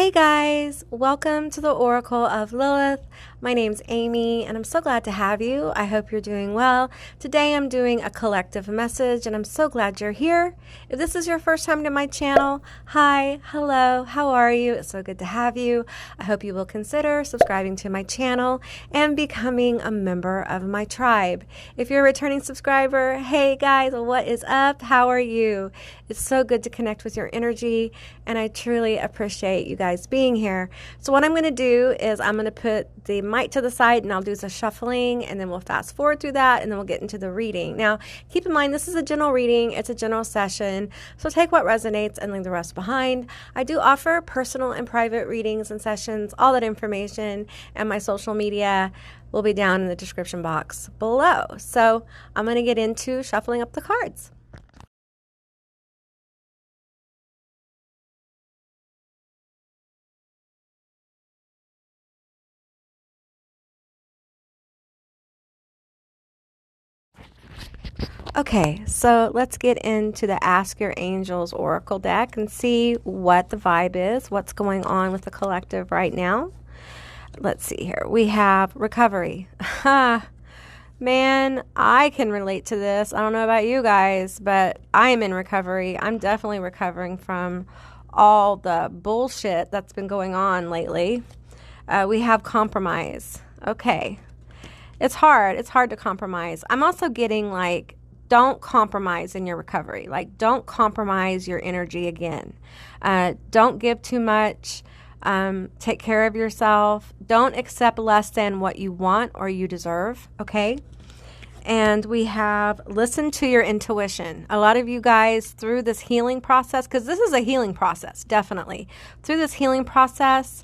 Hey guys, welcome to the Oracle of Lilith. My name's Amy and I'm so glad to have you. I hope you're doing well. Today I'm doing a collective message and I'm so glad you're here. If this is your first time to my channel, hi, hello, how are you? It's so good to have you. I hope you will consider subscribing to my channel and becoming a member of my tribe. If you're a returning subscriber, hey guys, what is up? How are you? It's so good to connect with your energy and I truly appreciate you guys being here. So what I'm going to do is I'm going to put the mic to the side and I'll do some shuffling and then we'll fast forward through that and then we'll get into the reading. Now, keep in mind, this is a general reading. It's a general session. So take what resonates and leave the rest behind. I do offer personal and private readings and sessions. All that information and my social media will be down in the description box below. So I'm going to get into shuffling up the cards. Okay, so let's get into the Ask Your Angels Oracle deck and see what the vibe is, what's going on with the collective right now. Let's see here. We have recovery. Man, I can relate to this. I don't know about you guys, but I am in recovery. I'm definitely recovering from all the bullshit that's been going on lately. We have compromise. Okay. It's hard. It's hard to compromise. I'm also getting like, don't compromise in your recovery. Like, don't compromise your energy again. Don't give too much. Take care of yourself. Don't accept less than what you want or you deserve. Okay. And we have listen to your intuition. A lot of you guys through this healing process, because this is a healing process, definitely. Through this healing process,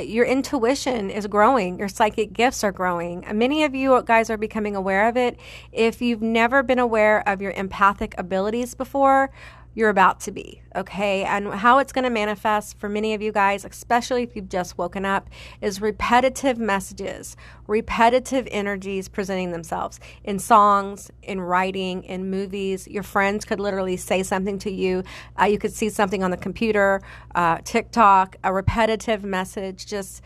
your intuition is growing. Your psychic gifts are growing. And many of you guys are becoming aware of it. If you've never been aware of your empathic abilities before, you're about to be, okay? And how it's going to manifest for many of you guys, especially if you've just woken up, is repetitive messages, repetitive energies presenting themselves in songs, in writing, in movies. Your friends could literally say something to you. You could see something on the computer, TikTok, a repetitive message. Just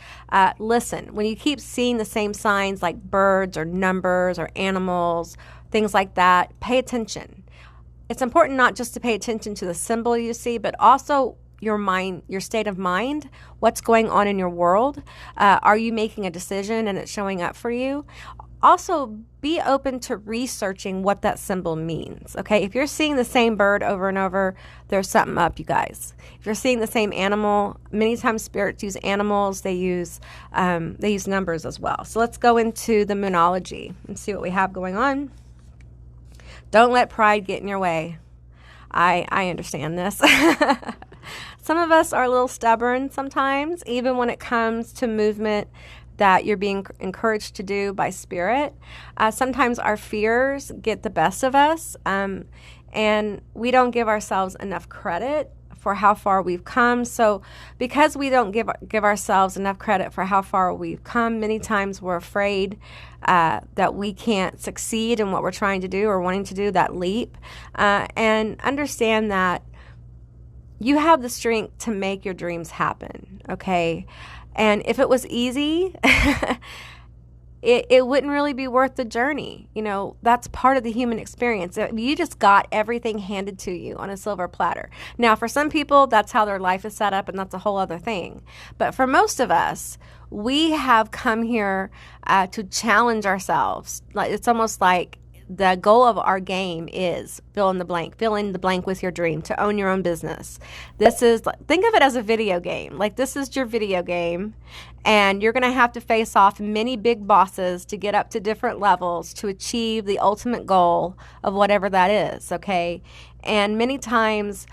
listen. When you keep seeing the same signs like birds or numbers or animals, things like that, pay attention. It's important not just to pay attention to the symbol you see, but also your mind, your state of mind, what's going on in your world. Are you making a decision and it's showing up for you? Also, be open to researching what that symbol means, okay? If you're seeing the same bird over and over, there's something up, you guys. If you're seeing the same animal, many times spirits use animals, they use numbers as well. So let's go into the moonology and see what we have going on. Don't let pride get in your way. I understand this. Some of us are a little stubborn sometimes, even when it comes to movement that you're being encouraged to do by spirit. Sometimes our fears get the best of us, and we don't give ourselves enough credit for how far we've come. So because we don't give ourselves enough credit for how far we've come, many times we're afraid that we can't succeed in what we're trying to do or wanting to do, that leap. And understand that you have the strength to make your dreams happen, okay? And if it was easy, it wouldn't really be worth the journey. You know, that's part of the human experience. You just got everything handed to you on a silver platter. Now, for some people, that's how their life is set up, and that's a whole other thing. But for most of us, we have come here to challenge ourselves. Like, it's almost like the goal of our game is fill in the blank with your dream, to own your own business. This is, think of it as a video game. Like, this is your video game, and you're going to have to face off many big bosses to get up to different levels to achieve the ultimate goal of whatever that is, okay? And many times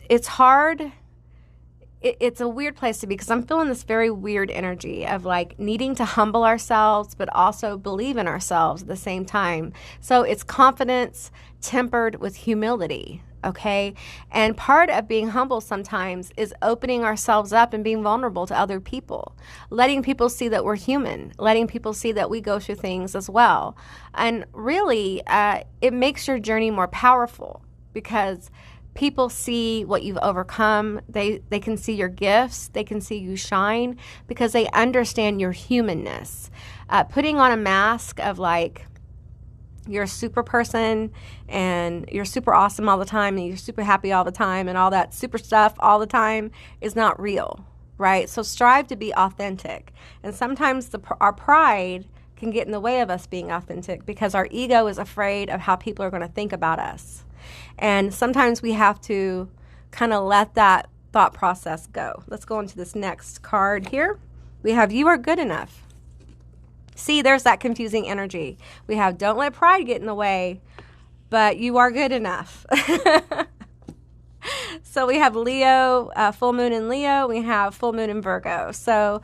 it's hard. It's a weird place to be, because I'm feeling this very weird energy of like needing to humble ourselves, but also believe in ourselves at the same time. So it's confidence tempered with humility, okay? And part of being humble sometimes is opening ourselves up and being vulnerable to other people, letting people see that we're human, letting people see that we go through things as well. And really, it makes your journey more powerful, because people see what you've overcome. They can see your gifts. They can see you shine because they understand your humanness. Putting on a mask of like you're a super person and you're super awesome all the time and you're super happy all the time and all that super stuff all the time is not real, right? So strive to be authentic. And sometimes our pride can get in the way of us being authentic because our ego is afraid of how people are going to think about us. And sometimes we have to kind of let that thought process go. Let's go into this next card here. We have you are good enough. See, there's that confusing energy. We have don't let pride get in the way, but you are good enough. So we have Leo, full moon in Leo. We have full moon in Virgo. So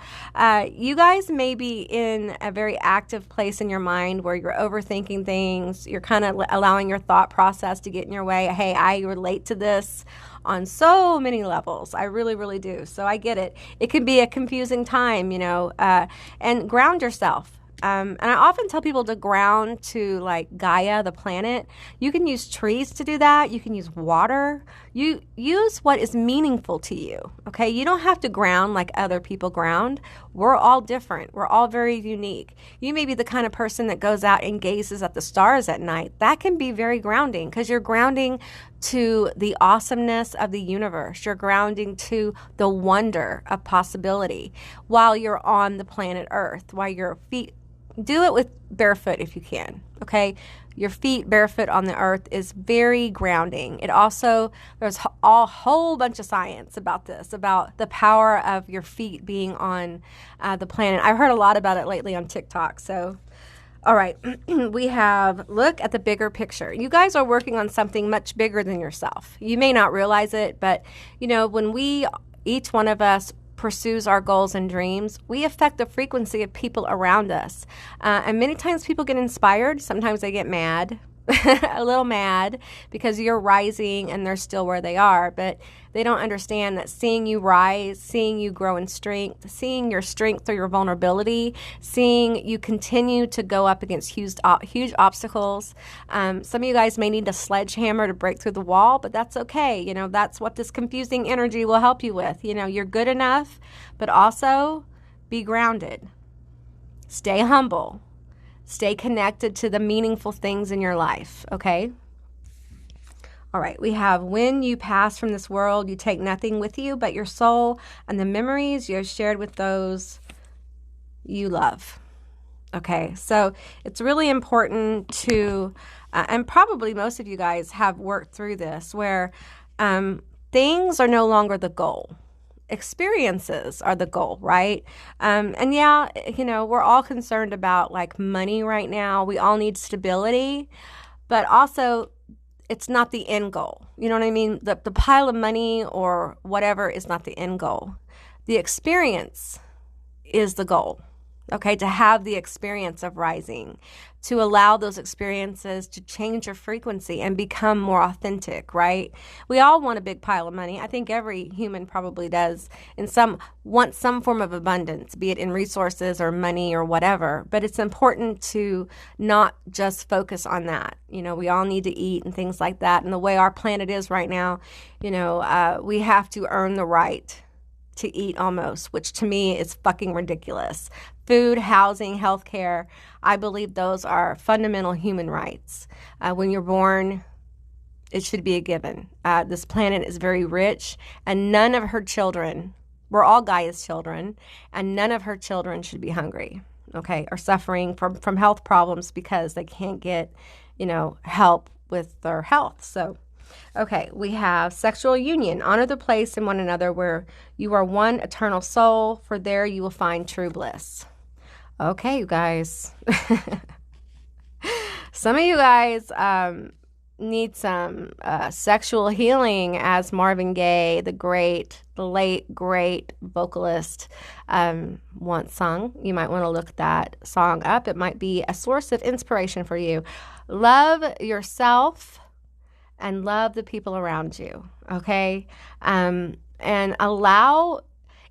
you guys may be in a very active place in your mind where you're overthinking things. You're kind of allowing your thought process to get in your way. Hey, I relate to this on so many levels. I really, really do. So I get it. It can be a confusing time, and ground yourself. And I often tell people to ground to like Gaia, the planet. You can use trees to do that. You can use water. You use what is meaningful to you. Okay. You don't have to ground like other people ground. We're all different. We're all very unique. You may be the kind of person that goes out and gazes at the stars at night. That can be very grounding because you're grounding to the awesomeness of the universe. You're grounding to the wonder of possibility while you're on the planet Earth, while your feet do it with barefoot if you can, okay? Your feet barefoot on the earth is very grounding. It also, there's a whole bunch of science about this, about the power of your feet being on the planet. I've heard a lot about it lately on TikTok. So, all right, we have, look at the bigger picture. You guys are working on something much bigger than yourself. You may not realize it, but, when each one of us pursues our goals and dreams, we affect the frequency of people around us. And many times people get inspired. Sometimes they get mad, a little mad because you're rising and they're still where they are. But they don't understand that seeing you rise, seeing you grow in strength, seeing your strength through your vulnerability, seeing you continue to go up against huge obstacles. Some of you guys may need a sledgehammer to break through the wall, but that's okay. That's what this confusing energy will help you with. You're good enough, but also be grounded. Stay humble. Stay connected to the meaningful things in your life, okay? All right, we have when you pass from this world, you take nothing with you but your soul and the memories you have shared with those you love. Okay, so it's really important to, and probably most of you guys have worked through this, where things are no longer the goal. Experiences are the goal, right? And yeah, we're all concerned about like money right now. We all need stability, but also it's not the end goal. You know what I mean? The pile of money or whatever is not the end goal. The experience is the goal. Okay, to have the experience of rising, to allow those experiences to change your frequency and become more authentic, right? We all want a big pile of money. I think every human probably does want some form of abundance, be it in resources or money or whatever. But it's important to not just focus on that. We all need to eat and things like that. And the way our planet is right now, we have to earn the right to eat almost, which to me is fucking ridiculous. Food, housing, healthcare, I believe those are fundamental human rights. When you're born, it should be a given. This planet is very rich, and none of her children, we're all Gaia's children, and none of her children should be hungry, okay, or suffering from health problems because they can't get, help with their health. So, okay, we have sexual union. Honor the place in one another where you are one eternal soul, for there you will find true bliss. Okay, you guys. Some of you guys need some sexual healing, as Marvin Gaye, the late, great vocalist, once sung. You might want to look that song up. It might be a source of inspiration for you. Love yourself and love the people around you, okay? And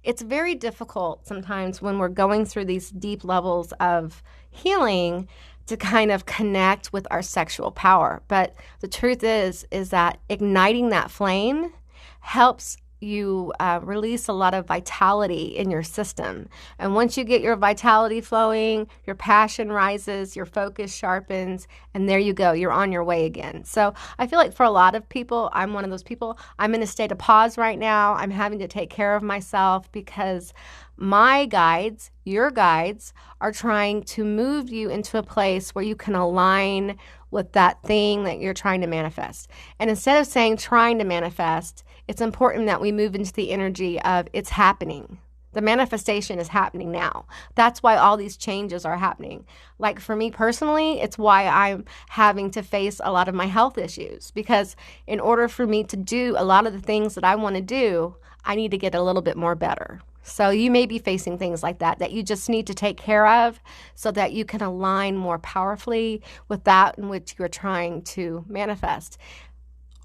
it's very difficult sometimes when we're going through these deep levels of healing to kind of connect with our sexual power. But the truth is that igniting that flame helps you release a lot of vitality in your system. And once you get your vitality flowing, your passion rises, your focus sharpens, and there you go. You're on your way again. So I feel like for a lot of people, I'm one of those people. I'm in a state of pause right now. I'm having to take care of myself because my guides, your guides, are trying to move you into a place where you can align with that thing that you're trying to manifest. And instead of saying trying to manifest, it's important that we move into the energy of it's happening. The manifestation is happening now. That's why all these changes are happening. Like for me personally, it's why I'm having to face a lot of my health issues, because in order for me to do a lot of the things that I want to do, I need to get a little bit more better. So you may be facing things like that you just need to take care of so that you can align more powerfully with that in which you're trying to manifest.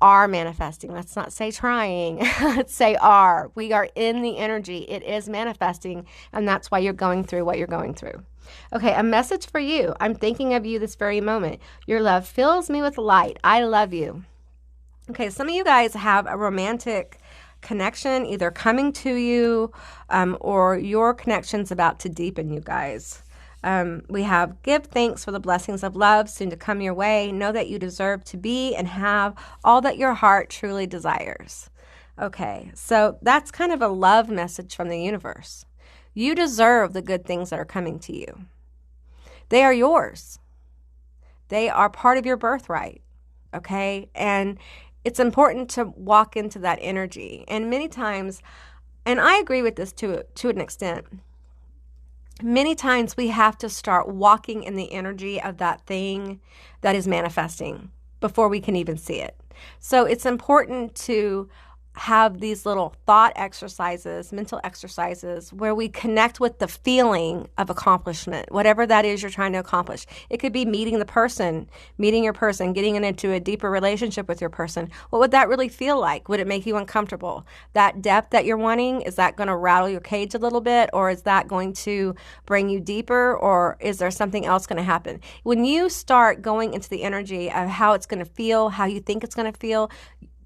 Are manifesting. Let's not say trying. Let's say are. We are in the energy. It is manifesting, and that's why you're going through what you're going through. Okay, a message for you. I'm thinking of you this very moment. Your love fills me with light. I love you. Okay, some of you guys have a romantic connection either coming to you or your connection's about to deepen, you guys. We have give thanks for the blessings of love soon to come your way. Know that you deserve to be and have all that your heart truly desires. Okay, so that's kind of a love message from the universe. You deserve the good things that are coming to you. They are yours. They are part of your birthright, okay? And it's important to walk into that energy. And many times, and I agree with this to an extent, many times we have to start walking in the energy of that thing that is manifesting before we can even see it. So it's important to have these little thought exercises, mental exercises, where we connect with the feeling of accomplishment, whatever that is you're trying to accomplish. It could be meeting your person, getting into a deeper relationship with your person. What would that really feel like? Would it make you uncomfortable? That depth that you're wanting, is that going to rattle your cage a little bit, or is that going to bring you deeper, or is there something else going to happen? When you start going into the energy of how it's going to feel, how you think it's going to feel,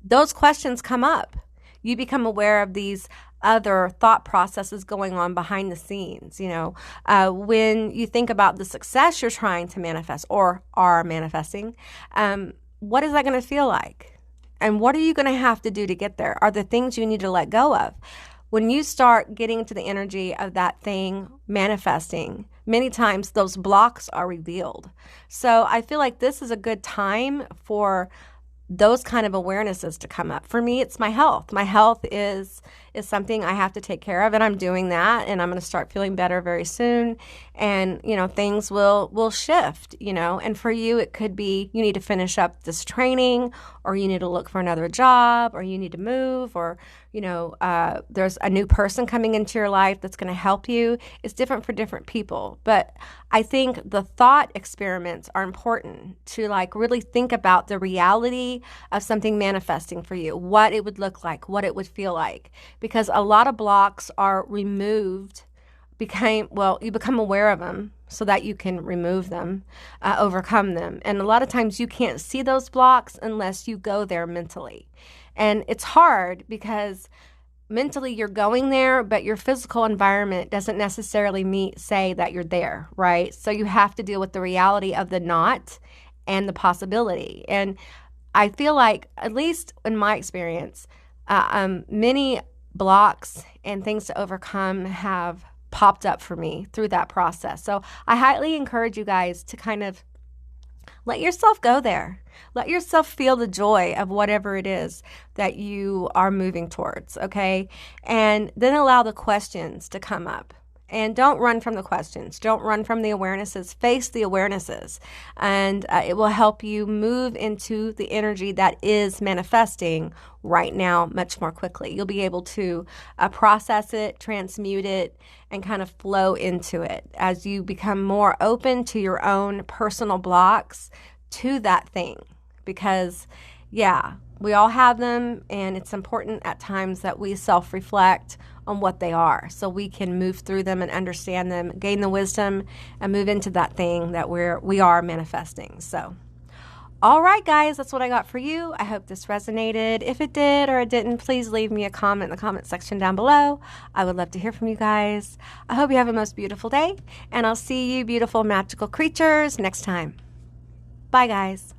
those questions come up. You become aware of these other thought processes going on behind the scenes. When you think about the success you're trying to manifest or are manifesting, what is that going to feel like? And what are you going to have to do to get there? Are there things you need to let go of? When you start getting into the energy of that thing manifesting, many times those blocks are revealed. So I feel like this is a good time for those kind of awarenesses to come up. For me, it's my health. My health is something I have to take care of, and I'm doing that, and I'm going to start feeling better very soon. And, things will shift, and for you, it could be you need to finish up this training, or you need to look for another job, or you need to move, or, there's a new person coming into your life that's going to help you. It's different for different people. But I think the thought experiments are important to really think about the reality of something manifesting for you, what it would look like, what it would feel like. Because a lot of blocks are removed, you become aware of them so that you can remove them, overcome them. And a lot of times you can't see those blocks unless you go there mentally. And it's hard because mentally you're going there, but your physical environment doesn't necessarily say that you're there, right? So you have to deal with the reality of the not and the possibility. And I feel like, at least in my experience, many blocks and things to overcome have popped up for me through that process. So I highly encourage you guys to kind of let yourself go there. Let yourself feel the joy of whatever it is that you are moving towards, okay? And then allow the questions to come up. And don't run from the questions. Don't run from the awarenesses. Face the awarenesses. And it will help you move into the energy that is manifesting right now much more quickly. You'll be able to process it, transmute it, and kind of flow into it as you become more open to your own personal blocks to that thing. Because, We all have them, and it's important at times that we self-reflect on what they are so we can move through them and understand them, gain the wisdom, and move into that thing that we are manifesting. So, all right, guys, that's what I got for you. I hope this resonated. If it did or it didn't, please leave me a comment in the comment section down below. I would love to hear from you guys. I hope you have a most beautiful day, and I'll see you beautiful magical creatures next time. Bye, guys.